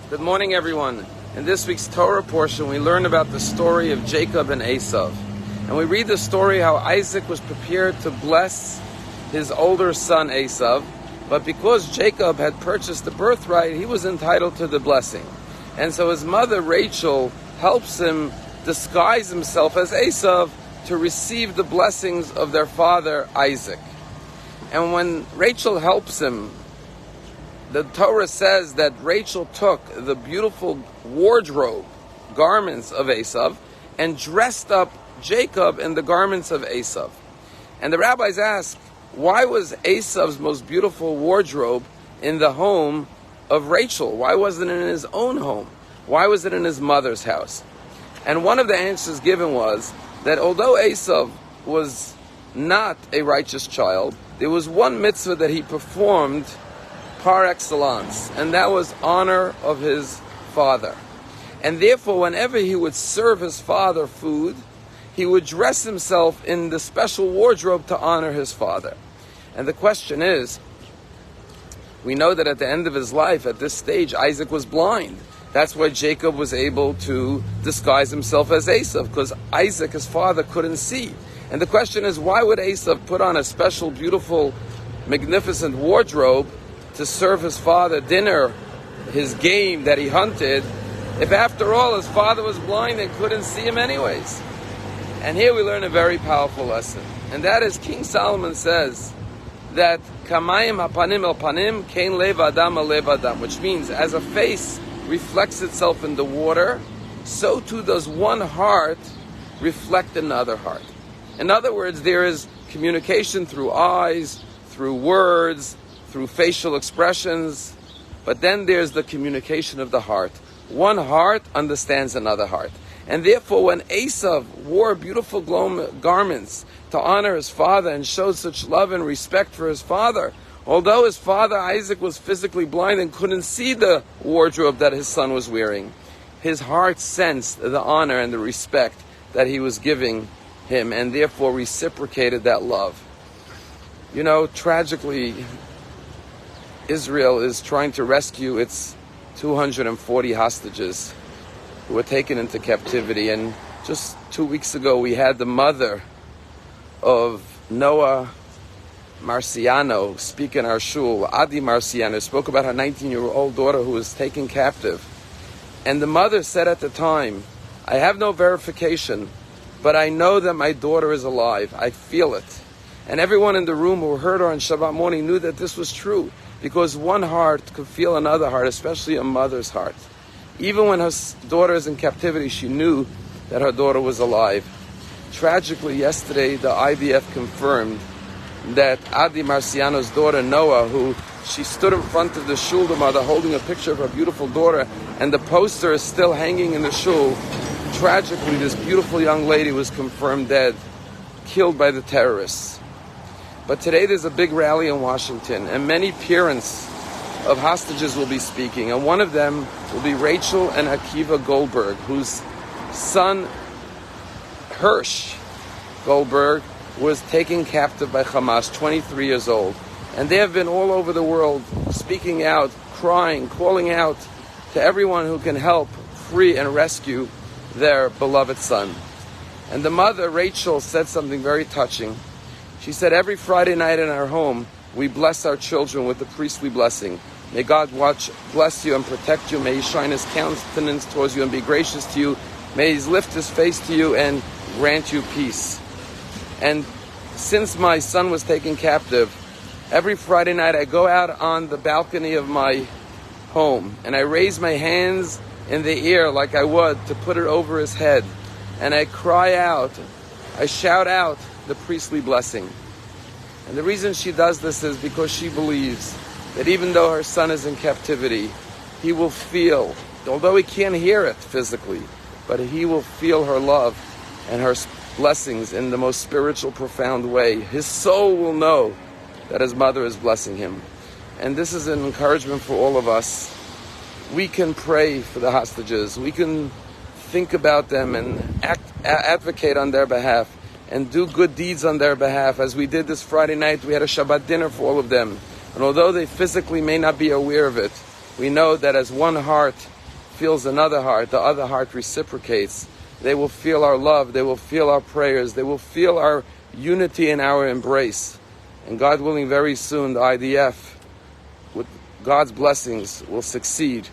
Good morning, everyone. In this week's Torah portion, we learn about the story of Jacob and Esav. And we read the story how Isaac was prepared to bless his older son Esav, but because Jacob had purchased the birthright, he was entitled to the blessing. And so his mother, Rachel, helps him disguise himself as Esav to receive the blessings of their father, Isaac. And when Rachel helps him, the Torah says that Rachel took the beautiful wardrobe garments of Esav and dressed up Jacob in the garments of Esav. And the rabbis ask, why was Esav's most beautiful wardrobe in the home of Rachel? Why wasn't it in his own home? Why was it in his mother's house? And one of the answers given was that although Esav was not a righteous child, there was one mitzvah that he performed par excellence, and that was honor of his father. And therefore, whenever he would serve his father food, he would dress himself in the special wardrobe to honor his father. And the question is, we know that at the end of his life, at this stage, Isaac was blind. That's why Jacob was able to disguise himself as Esav, because Isaac, his father, couldn't see. And the question is, why would Esav put on a special, beautiful, magnificent wardrobe to serve his father dinner, his game that he hunted, if after all his father was blind and couldn't see him anyways? And here we learn a very powerful lesson. And that is, King Solomon says that Kamayim hapanim el panim kein lev adam al lev adam, which means as a face reflects itself in the water, so too does one heart reflect another heart. In other words, there is communication through eyes, through words, through facial expressions, but then there's the communication of the heart. One heart understands another heart. And therefore, when Esav wore beautiful garments to honor his father and showed such love and respect for his father, although his father Isaac was physically blind and couldn't see the wardrobe that his son was wearing, his heart sensed the honor and the respect that he was giving him, and therefore reciprocated that love. You know, tragically, Israel is trying to rescue its 240 hostages who were taken into captivity. And just 2 weeks ago, we had the mother of Noah Marciano speak in our shul. Adi Marciano spoke about her 19-year-old daughter who was taken captive. And the mother said at the time, I have no verification, but I know that my daughter is alive. I feel it. And everyone in the room who heard her on Shabbat morning knew that this was true, because one heart could feel another heart, especially a mother's heart. Even when her daughter is in captivity, she knew that her daughter was alive. Tragically, yesterday, the IDF confirmed that Adi Marciano's daughter, Noah, who she stood in front of the shul, the mother, holding a picture of her beautiful daughter, and the poster is still hanging in the shul. Tragically, this beautiful young lady was confirmed dead, killed by the terrorists. But today there's a big rally in Washington, and many parents of hostages will be speaking. And one of them will be Rachel and Akiva Goldberg, whose son, Hirsch Goldberg, was taken captive by Hamas, 23 years old. And they have been all over the world speaking out, crying, calling out to everyone who can help free and rescue their beloved son. And the mother, Rachel, said something very touching. She said, every Friday night in our home, we bless our children with the priestly blessing. May God bless you and protect you. May He shine His countenance towards you and be gracious to you. May He lift His face to you and grant you peace. And since my son was taken captive, every Friday night I go out on the balcony of my home and I raise my hands in the air like I would to put it over his head. And I cry out, I shout out the priestly blessing. And the reason she does this is because she believes that even though her son is in captivity, he will feel, although he can't hear it physically, but he will feel her love and her blessings in the most spiritual, profound way. His soul will know that his mother is blessing him. And this is an encouragement for all of us. We can pray for the hostages. We can think about them and advocate on their behalf and do good deeds on their behalf. As we did this Friday night, we had a Shabbat dinner for all of them. And although they physically may not be aware of it, we know that as one heart feels another heart, the other heart reciprocates. They will feel our love, they will feel our prayers, they will feel our unity and our embrace. And God willing, very soon the IDF, with God's blessings, will succeed